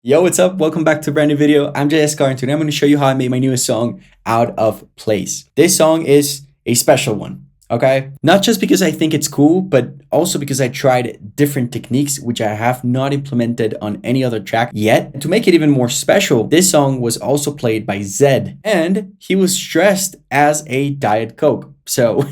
Yo, what's up? Welcome back to a brand new video. I'm Jay Eskar, and today I'm going to show you how I made my newest song, Out of Place. This song is a special one, okay? Not just because I think it's cool, but also because I tried different techniques which I have not implemented on any other track yet. And to make it even more special, this song was also played by ZEDD, and he was dressed as a Diet Coke. So...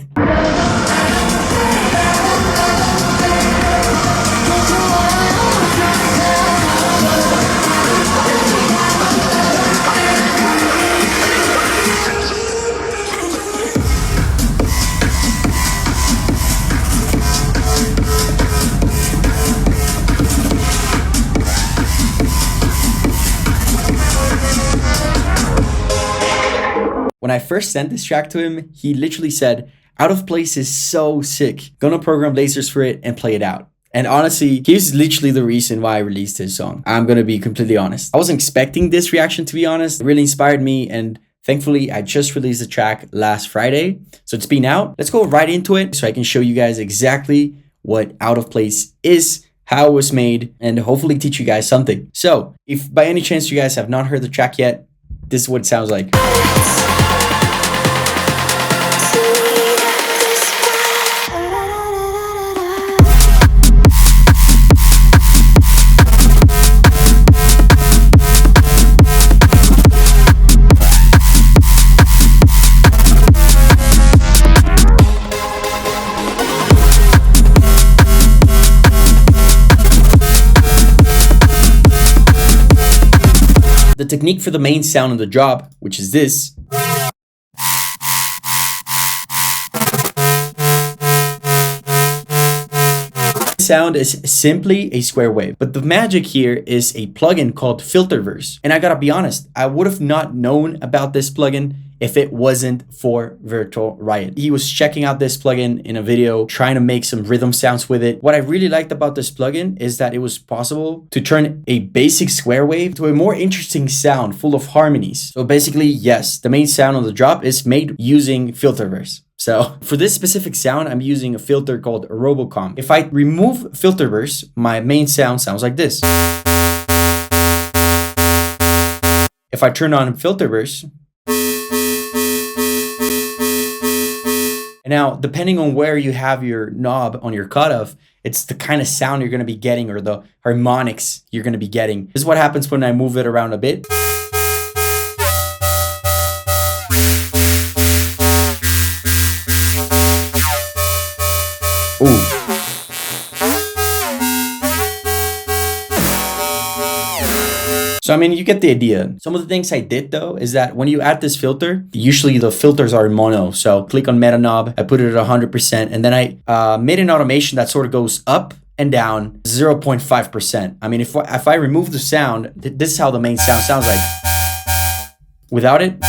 When I first sent this track to him, he literally said, "Out of Place is so sick. Gonna program lasers for it and play it out." And honestly, here's literally the reason why I released his song. I'm gonna be completely honest. I wasn't expecting this reaction, to be honest. It really inspired me, and thankfully, I just released the track last Friday. So it's been out. Let's go right into it so I can show you guys exactly what Out of Place is, how it was made, and hopefully teach you guys something. So if by any chance you guys have not heard the track yet, this is what it sounds like. The technique for the main sound of the drop, which is this, sound is simply a square wave. But the magic here is a plugin called Filterverse. And I gotta be honest, I would have not known about this plugin if it wasn't for Virtual Riot. He was checking out this plugin in a video, trying to make some rhythm sounds with it. What I really liked about this plugin is that it was possible to turn a basic square wave to a more interesting sound full of harmonies. So basically, yes, the main sound on the drop is made using Filterverse. So for this specific sound, I'm using a filter called Robocom. If I remove Filterverse, my main sound sounds like this. If I turn on Filterverse, now, depending on where you have your knob on your cutoff, it's the kind of sound you're going to be getting, or the harmonics you're going to be getting. This is what happens when I move it around a bit. Ooh. So, I mean, you get the idea. Some of the things I did, though, is that when you add this filter, usually the filters are in mono. So click on Meta Knob, I put it at 100%, and then I made an automation that sort of goes up and down 0.5%. I mean, if I remove the sound, this is how the main sound sounds like. Without it,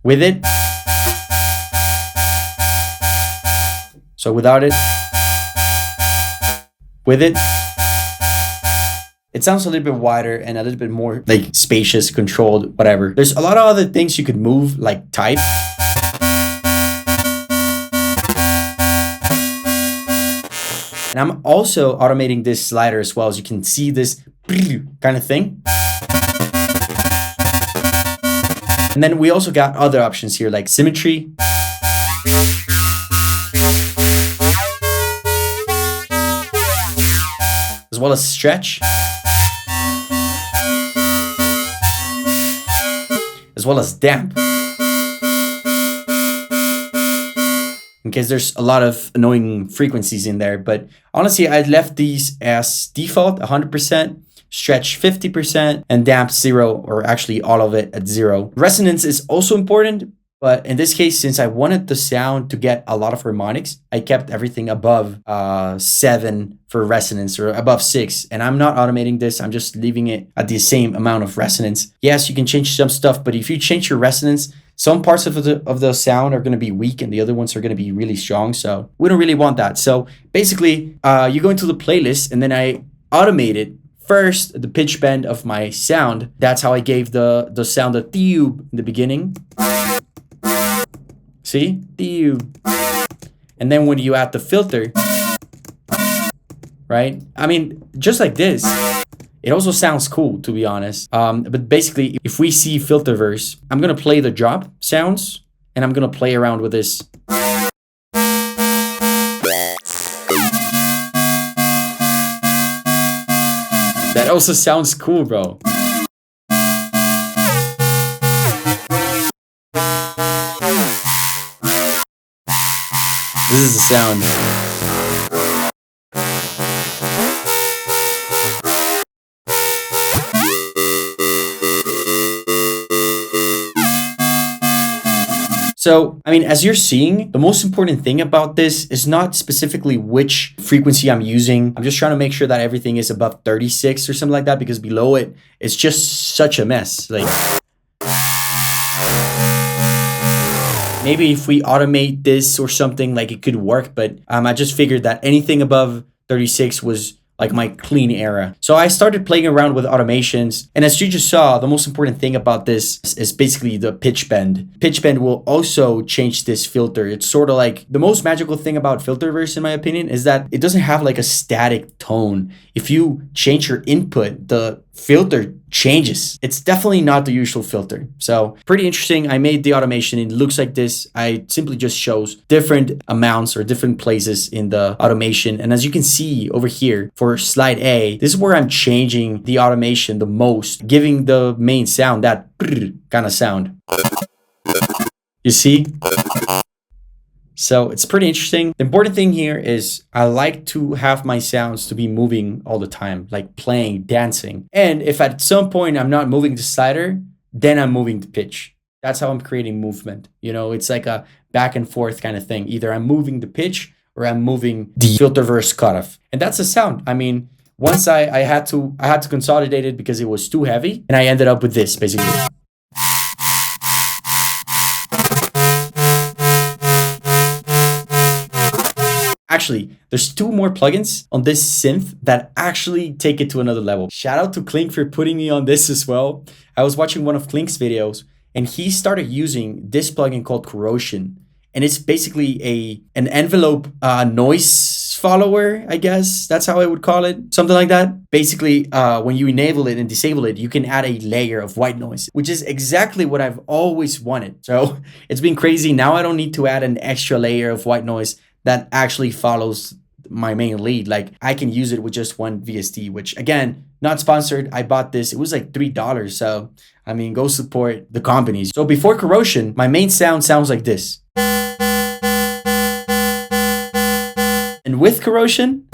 with it. So without it, with it. It sounds a little bit wider and a little bit more like spacious, controlled, whatever. There's a lot of other things you could move, like type. And I'm also automating this slider as well, as you can see this kind of thing. And then we also got other options here, like symmetry. As well as stretch. As well as damp. In case there's a lot of annoying frequencies in there. But honestly, I left these as default, 100%, stretch 50%, and damp 0, or actually all of it at 0. Resonance is also important. But in this case, since I wanted the sound to get a lot of harmonics, I kept everything above 7 for resonance, or above 6. And I'm not automating this. I'm just leaving it at the same amount of resonance. Yes, you can change some stuff, but if you change your resonance, some parts of the sound are going to be weak and the other ones are going to be really strong. So we don't really want that. So basically, you go into the playlist, and then I automated first the pitch bend of my sound. That's how I gave the sound a tube in the beginning. See? And then when you add the filter, right? I mean, just like this, It also sounds cool, to be honest. But basically, if we see Filterverse, I'm gonna play the drop sounds, and I'm gonna play around with this. That also sounds cool, bro. This is the sound. So, I mean, as you're seeing, the most important thing about this is not specifically which frequency I'm using. I'm just trying to make sure that everything is above 36 or something like that, because below it, it's just such a mess. Like, maybe if we automate this or something, like it could work, but I just figured that anything above 36 was like my clean era. So I started playing around with automations. And as you just saw, the most important thing about this is basically the pitch bend. Pitch bend will also change this filter. It's sort of like the most magical thing about Filterverse, in my opinion, is that it doesn't have like a static tone. If you change your input, the filter changes. It's definitely not the usual filter. So pretty interesting. I made the automation. It looks like this. I simply just shows different amounts or different places in the automation. And as you can see over here for slide A, this is where I'm changing the automation the most, giving the main sound that kind of sound. You see? So it's pretty interesting. The important thing here is I like to have my sounds to be moving all the time, like playing, dancing. And if at some point I'm not moving the slider, then I'm moving the pitch. That's how I'm creating movement. You know, it's like a back and forth kind of thing. Either I'm moving the pitch or I'm moving the Filterverse cutoff. And that's the sound. I mean, once I had to consolidate it because it was too heavy, and I ended up with this basically. Actually, there's two more plugins on this synth that actually take it to another level. Shout out to Clink for putting me on this as well. I was watching one of Clink's videos and he started using this plugin called Corrosion. And it's basically an envelope noise follower, I guess. That's how I would call it. Something like that. Basically, when you enable it and disable it, you can add a layer of white noise, which is exactly what I've always wanted. So it's been crazy. Now I don't need to add an extra layer of white noise that actually follows my main lead. Like I can use it with just one VST, which again, not sponsored. I bought this. It was like $3. So, I mean, go support the companies. So before Corrosion, my main sound sounds like this. And with Corrosion,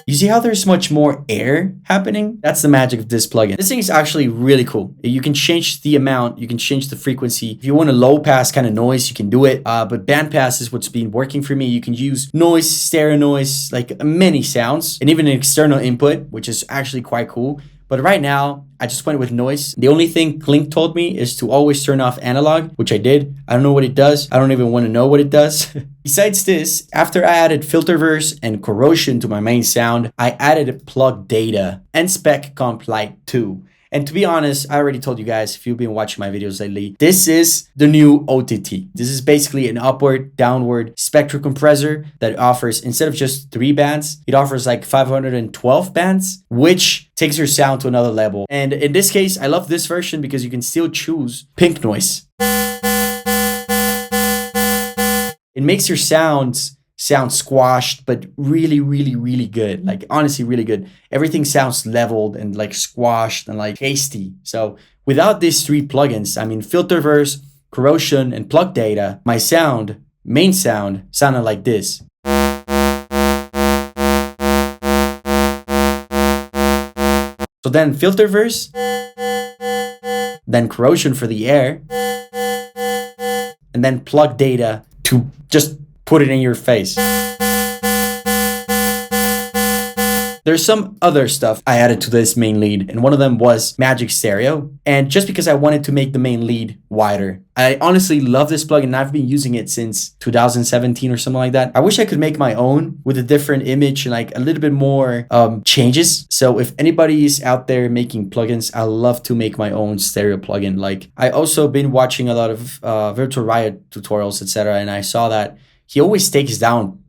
you see how there's much more air happening? That's the magic of this plugin. This thing is actually really cool. You can change the amount, you can change the frequency. If you want a low pass kind of noise, you can do it. But band pass is what's been working for me. You can use noise, stereo noise, like many sounds, and even an external input, which is actually quite cool. But right now, I just went with noise. The only thing Clink told me is to always turn off analog, which I did. I don't know what it does. I don't even want to know what it does. Besides this, after I added Filterverse and Corrosion to my main sound, I added plug data and spec comp light too. And to be honest, I already told you guys, if you've been watching my videos lately, this is the new OTT. This is basically an upward, downward spectral compressor that offers, instead of just 3 bands, it offers like 512 bands, which takes your sound to another level. And in this case, I love this version because you can still choose pink noise. It makes your sound squashed, but really, really, really good. Like honestly, really good. Everything sounds leveled and like squashed and like tasty. So without these 3 plugins, I mean, Filterverse, Corrosion, and plug data, my sound, main sound, sounded like this. So then Filterverse, then Corrosion for the air, and then plug data to just put it in your face. There's some other stuff I added to this main lead, and one of them was Magic Stereo. And just because I wanted to make the main lead wider, I honestly love this plugin and I've been using it since 2017 or something like that. I wish I could make my own with a different image and like a little bit more changes. So if anybody is out there making plugins, I love to make my own stereo plugin. Like I also been watching a lot of Virtual Riot tutorials, etc. And I saw that he always takes down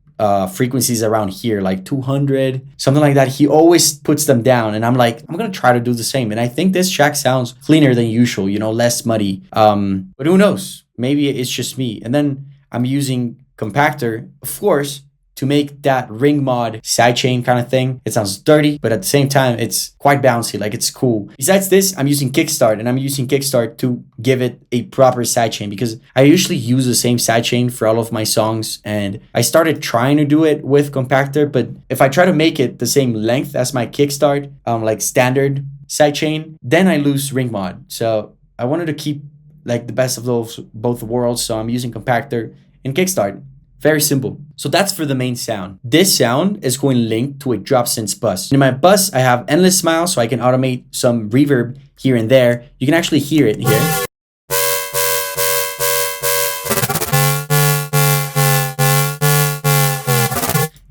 frequencies around here, like 200, something like that. He always puts them down, and I'm like, I'm gonna try to do the same. And I think this track sounds cleaner than usual, you know, less muddy. But who knows? Maybe it's just me. And then I'm using compactor, of course, to make that ring mod sidechain kind of thing. It sounds dirty, but at the same time, it's quite bouncy, like it's cool. Besides this, I'm using Kickstart, and I'm using Kickstart to give it a proper sidechain, because I usually use the same sidechain for all of my songs, and I started trying to do it with compactor, but if I try to make it the same length as my Kickstart, like standard sidechain, then I lose ring mod. So I wanted to keep like the best of both worlds, so I'm using compactor and Kickstart. Very simple. So that's for the main sound. This sound is going linked to a drop synth bus. In my bus, I have endless smile, so I can automate some reverb here and there. You can actually hear it here.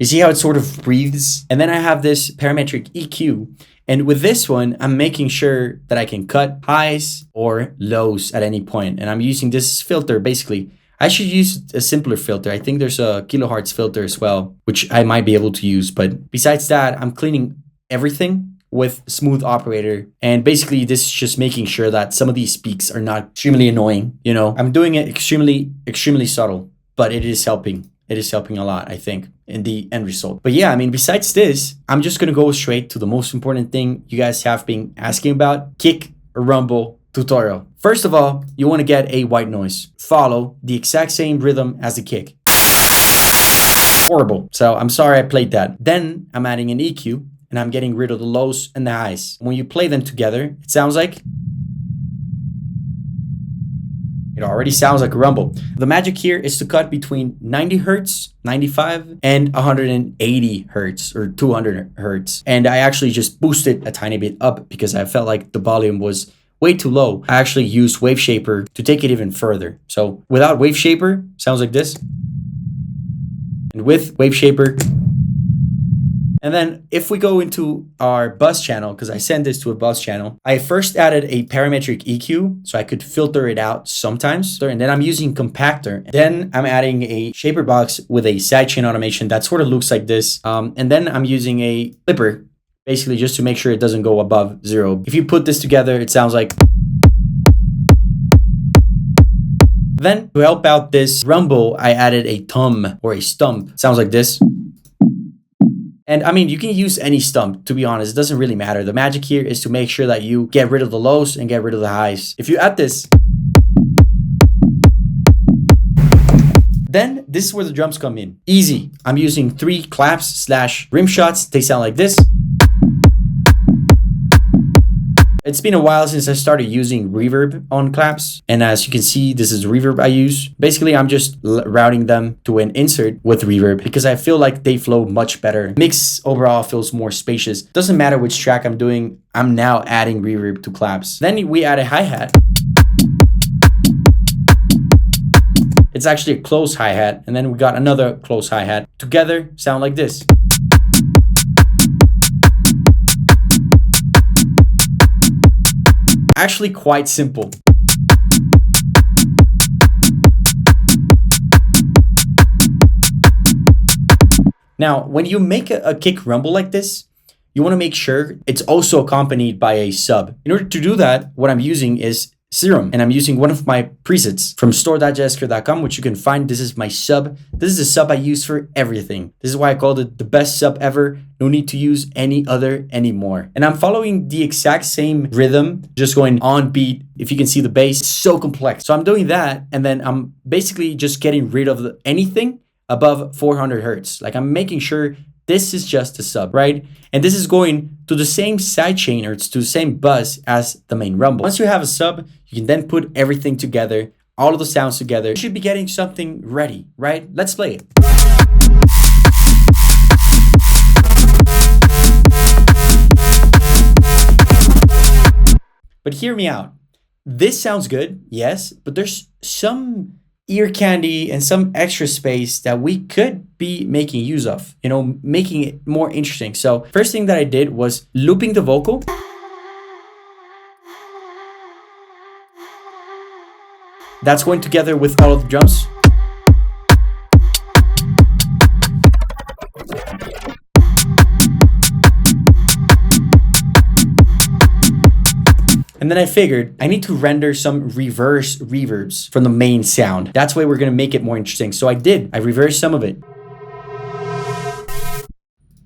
You see how it sort of breathes? And then I have this parametric EQ. And with this one, I'm making sure that I can cut highs or lows at any point. And I'm using this filter basically. I should use a simpler filter. I think there's a kilohertz filter as well, which I might be able to use. But besides that, I'm cleaning everything with Smooth Operator. And basically, this is just making sure that some of these peaks are not extremely annoying. You know, I'm doing it extremely subtle, but it is helping. It is helping a lot, I think, in the end result. But yeah, I mean, besides this, I'm just going to go straight to the most important thing you guys have been asking about: kick or rumble tutorial. First of all, you want to get a white noise. Follow the exact same rhythm as the kick. Horrible. So I'm sorry I played that. Then I'm adding an EQ, and I'm getting rid of the lows and the highs. When you play them together, it sounds like... It already sounds like a rumble. The magic here is to cut between 90 hertz, 95, and 180 hertz or 200 hertz. And I actually just boosted a tiny bit up because I felt like the volume was way too low. I actually used Wave Shaper to take it even further. So without Wave Shaper, sounds like this. And with Wave Shaper. And then if we go into our bus channel, because I sent this to a bus channel, I first added a parametric EQ so I could filter it out sometimes. And then I'm using compactor. Then I'm adding a shaper box with a sidechain automation that sort of looks like this. And then I'm using a clipper, basically just to make sure it doesn't go above 0. If you put this together, it sounds like... Then to help out this rumble, I added a tom or a stump. Sounds like this. And I mean, you can use any stump, to be honest. It doesn't really matter. The magic here is to make sure that you get rid of the lows and get rid of the highs. If you add this, then this is where the drums come in. Easy. I'm using 3 claps / rim shots. They sound like this. It's been a while since I started using reverb on claps. And as you can see, this is the reverb I use. Basically, I'm just routing them to an insert with reverb because I feel like they flow much better. Mix overall feels more spacious. Doesn't matter which track I'm doing, I'm now adding reverb to claps. Then we add a hi-hat. It's actually a close hi-hat. And then we got another close hi-hat. Together, sound like this. Actually quite simple. Now, when you make a kick rumble like this, you want to make sure it's also accompanied by a sub. In order to do that, what I'm using is Serum, and I'm using one of my presets from store.jayeskar.com, which you can find. This is my sub. This is a sub I use for everything. This is why I called it the best sub ever. No need to use any other anymore. And I'm following the exact same rhythm, just going on beat. If you can see the bass, it's so complex. So I'm doing that, and then I'm basically just getting rid of anything above 400 hertz. Like I'm making sure this is just a sub, right? And this is going to the same sidechain or to the same bus as the main rumble. Once you have a sub, you can then put everything together, all of the sounds together. You should be getting something ready, right? Let's play it. But hear me out. This sounds good, yes, but there's some ear candy and some extra space that we could be making use of, you know, making it more interesting. So first thing that I did was looping the vocal. That's going together with all of the drums. And then I figured I need to render some reverse reverbs from the main sound. That's why we're gonna make it more interesting. So I did. I reversed some of it.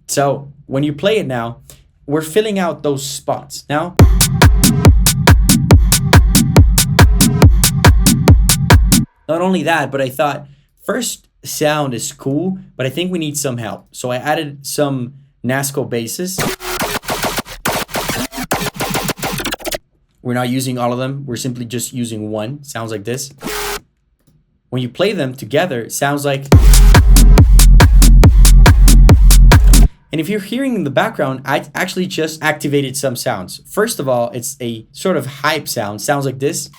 So when you play it now, we're filling out those spots. Now, not only that, but I thought first sound is cool, but I think we need some help. So I added some NASCO basses. We're not using all of them. We're simply just using one. Sounds like this. When you play them together, it sounds like... And if you're hearing in the background, I actually just activated some sounds. First of all, it's a sort of hype sound. Sounds like this.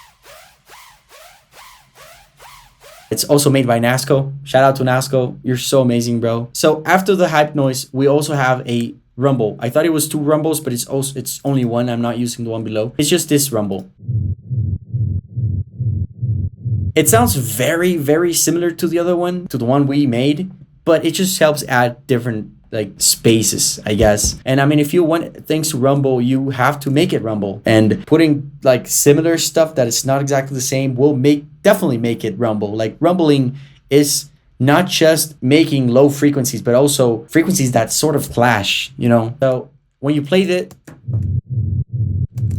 It's also made by NASCO. Shout out to NASCO. You're so amazing, bro. So after the hype noise, we also have a rumble. I thought it was two rumbles, but it's only one. I'm not using the one below. It's just this rumble. It sounds very, very similar to the other one, to the one we made, but it just helps add different like spaces, I guess. And I mean, if you want things to rumble, you have to make it rumble. And putting like similar stuff that is not exactly the same will definitely make it rumble. Like rumbling is not just making low frequencies, but also frequencies that sort of clash, you know? So when you played it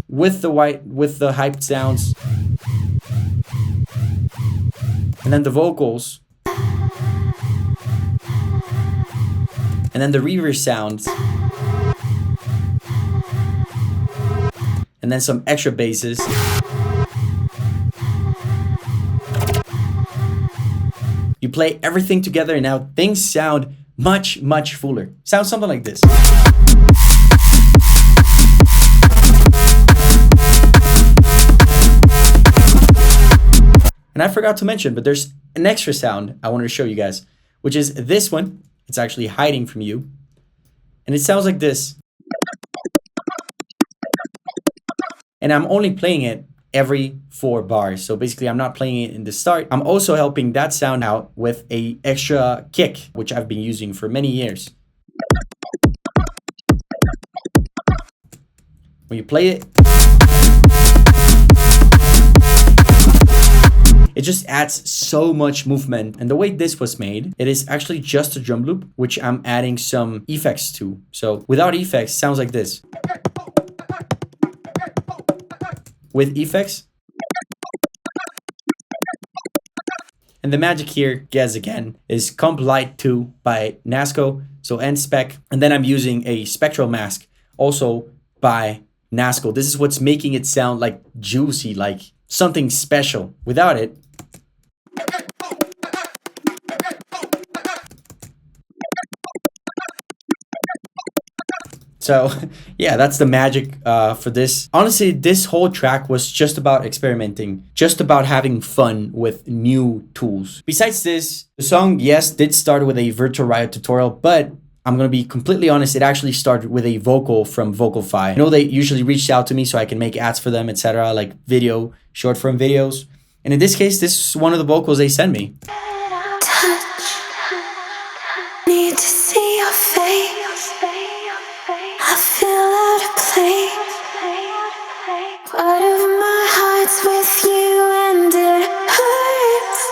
with the hyped sounds and then the vocals, and then the reverse sounds, and then some extra basses. You play everything together and now things sound much, much fuller. Sounds something like this. And I forgot to mention, but there's an extra sound I wanted to show you guys, which is this one. It's actually hiding from you. And it sounds like this. And I'm only playing it every 4 bars. So basically I'm not playing it in the start. I'm also helping that sound out with a extra kick, which I've been using for many years. When you play it, it just adds so much movement. And the way this was made, it is actually just a drum loop, which I'm adding some effects to. So without effects, it sounds like this. With effects. And the magic here, guess again, is Comp Light 2 by NASCO. So N-Spec. And then I'm using a spectral mask, also by NASCO. This is what's making it sound like juicy, like something special. Without it, so yeah, that's the magic for this. Honestly, this whole track was just about experimenting, just about having fun with new tools. Besides this, the song, yes, did start with a Virtual Riot tutorial, but I'm gonna be completely honest, it actually started with a vocal from Vocalfy. I know they usually reached out to me so I can make ads for them, etc., like video, short form videos. And in this case, this is one of the vocals they sent me. Need to see your face. I feel out of place. Part of my heart's with you and it hurts.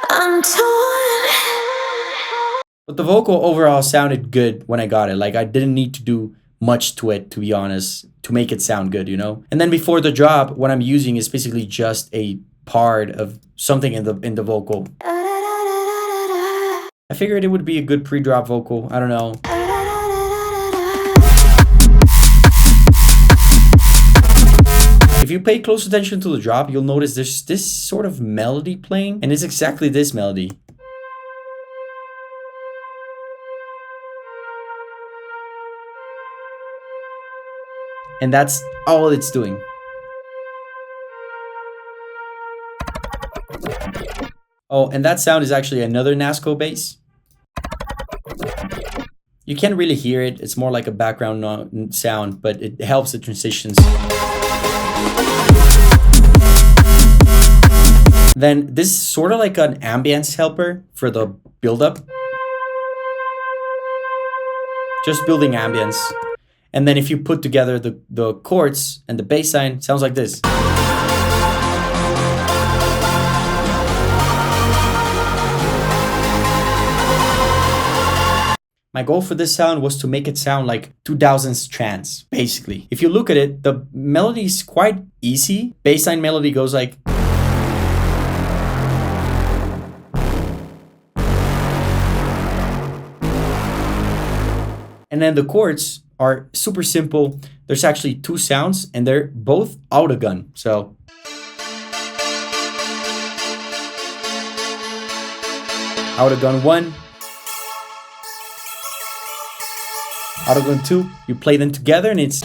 I'm torn. But the vocal overall sounded good when I got it. Like I didn't need to do much to it, to be honest, to make it sound good, you know? And then before the drop, what I'm using is basically just a part of something in the vocal. I figured it would be a good pre-drop vocal. I don't know. If you pay close attention to the drop, you'll notice there's this sort of melody playing, and it's exactly this melody. And that's all it's doing. Oh, and that sound is actually another NASCO bass. You can't really hear it. It's more like a background sound, but it helps the transitions. Then this is sort of like an ambience helper for the build-up. Just building ambience. And then if you put together the chords and the bass line, it sounds like this. My goal for this sound was to make it sound like 2000s trance, basically. If you look at it, the melody is quite easy. Bassline melody goes like... And then the chords are super simple. There's actually two sounds and they're both autogun. So... autogun 1. Autogun 2, you play them together and it's...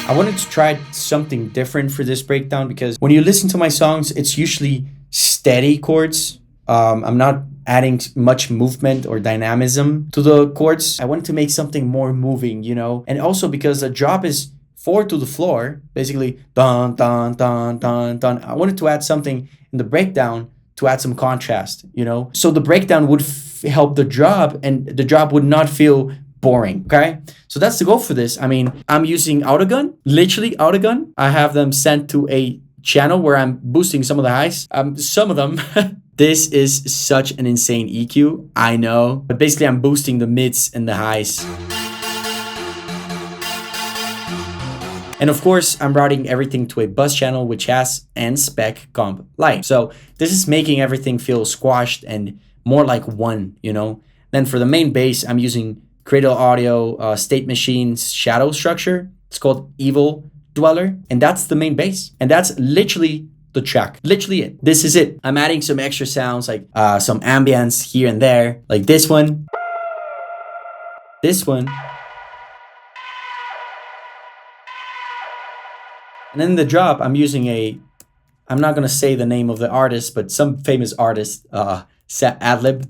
I wanted to try something different for this breakdown because when you listen to my songs, it's usually steady chords. I'm not adding much movement or dynamism to the chords. I wanted to make something more moving, you know? And also because the drop is 4 to the floor, basically dun dun dun dun dun. I wanted to add something in the breakdown to add some contrast, you know? So the breakdown would help the drop and the drop would not feel boring, okay? So that's the goal for this. I mean, I'm using autogun, literally autogun. I have them sent to a channel where I'm boosting some of the highs, some of them. This is such an insane EQ, I know, but basically I'm boosting the mids and the highs. And of course, I'm routing everything to a bus channel, which has N-Spec Comp Light. So this is making everything feel squashed and more like one, you know? Then for the main bass, I'm using Cradle Audio State Machine's shadow structure. It's called Evil Dweller. And that's the main bass. And that's literally the track. Literally it. This is it. I'm adding some extra sounds like some ambience here and there. Like this one. This one. And then the drop, I'm using I'm not going to say the name of the artist, but some famous artist, ad-lib.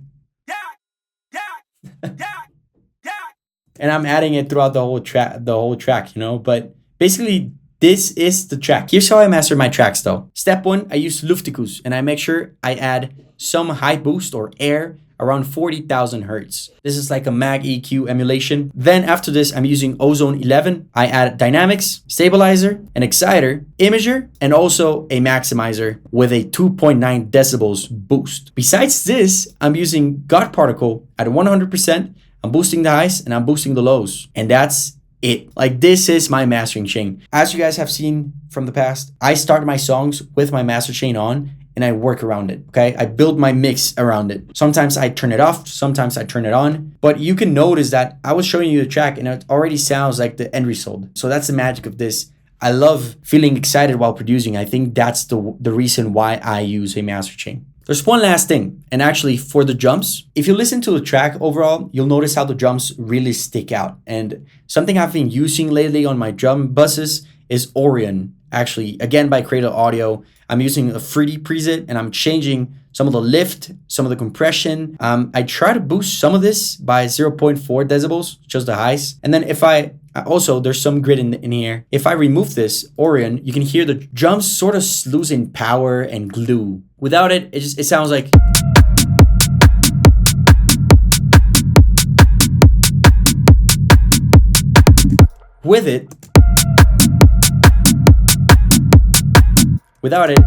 And I'm adding it throughout the whole track, you know, but basically this is the track. Here's how I master my tracks though. Step 1, I use Luftikus and I make sure I add some high boost or air around 40,000 hertz. This is like a Mag EQ emulation. Then after this, I'm using Ozone 11. I add dynamics, stabilizer, an exciter, imager, and also a maximizer with a 2.9 decibels boost. Besides this, I'm using God Particle at 100%. I'm boosting the highs and I'm boosting the lows. And that's it. Like this is my mastering chain. As you guys have seen from the past, I start my songs with my master chain on and I work around it, okay? I build my mix around it. Sometimes I turn it off, sometimes I turn it on, but you can notice that I was showing you the track and it already sounds like the end result. So that's the magic of this. I love feeling excited while producing. I think that's the reason why I use a master chain. There's one last thing, and actually for the drums, if you listen to the track overall, you'll notice how the drums really stick out. And something I've been using lately on my drum buses is Orion. Actually, again, by Cradle Audio, I'm using a 3D preset and I'm changing some of the lift, some of the compression. I try to boost some of this by 0.4 decibels, just the highs. And then if also, there's some grid in here. If I remove this Orion, you can hear the drums sort of losing power and glue. Without it, it sounds like... With it... Without it...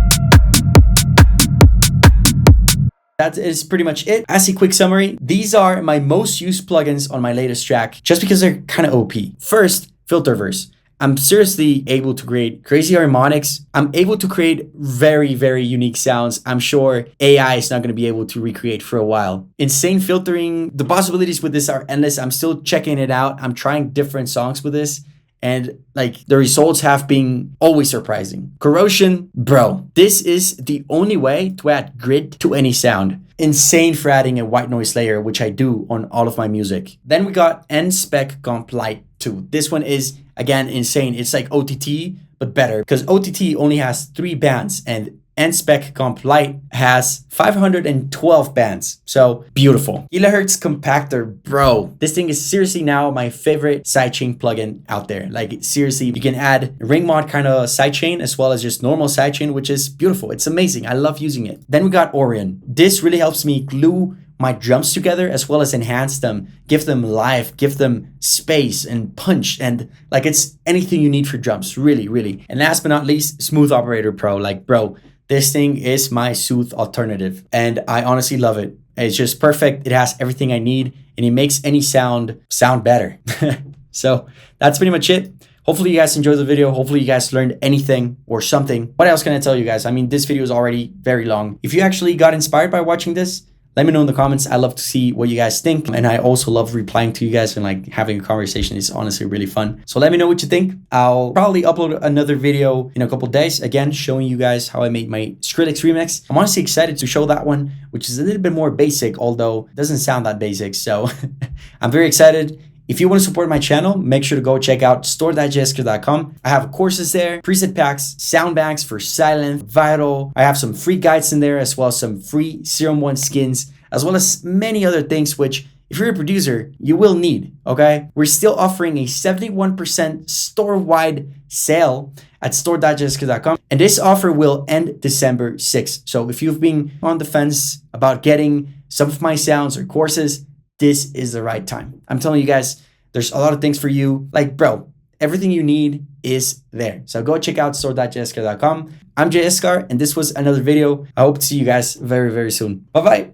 That is pretty much it. As a quick summary, these are my most used plugins on my latest track just because they're kind of OP. First, Filterverse. I'm seriously able to create crazy harmonics. I'm able to create very, very unique sounds. I'm sure AI is not going to be able to recreate for a while. Insane filtering. The possibilities with this are endless. I'm still checking it out. I'm trying different songs with this. And like the results have been always surprising. Corrosion, bro, this is the only way to add grit to any sound. Insane for adding a white noise layer, which I do on all of my music. Then we got N-Spec Comp Light 2. This one is, again, insane. It's like OTT, but better because OTT only has 3 bands and and Spec Comp Lite has 512 bands. So beautiful. Kilohertz compactor, bro. This thing is seriously now my favorite sidechain plugin out there. Like seriously, you can add ring mod kind of sidechain as well as just normal sidechain, which is beautiful. It's amazing. I love using it. Then we got Orion. This really helps me glue my drums together as well as enhance them, give them life, give them space and punch, and like it's anything you need for drums, really, really. And last but not least, Smooth Operator Pro. Like, bro, this thing is my Soothe alternative and I honestly love it. It's just perfect. It has everything I need and it makes any sound better. So that's pretty much it. Hopefully you guys enjoyed the video. Hopefully you guys learned anything or something. What else can I tell you guys? I mean, this video is already very long. If you actually got inspired by watching this, let me know in the comments. I love to see what you guys think. And I also love replying to you guys and like having a conversation is honestly really fun. So let me know what you think. I'll probably upload another video in a couple days, again, showing you guys how I made my Skrillex remix. I'm honestly excited to show that one, which is a little bit more basic, although it doesn't sound that basic. So I'm very excited. If you want to support my channel, make sure to go check out store.jayeskar.com. I have courses there, preset packs, sound banks for silent, vital. I have some free guides in there as well as some free Serum 1 skins, as well as many other things which if you're a producer, you will need, okay? We're still offering a 71% store-wide sale at store.jayeskar.com. And this offer will end December 6th. So if you've been on the fence about getting some of my sounds or courses, this is the right time. I'm telling you guys, there's a lot of things for you. Like, bro, everything you need is there. So go check out store.jayeskar.com. I'm Jay Eskar, and this was another video. I hope to see you guys very, very soon. Bye-bye.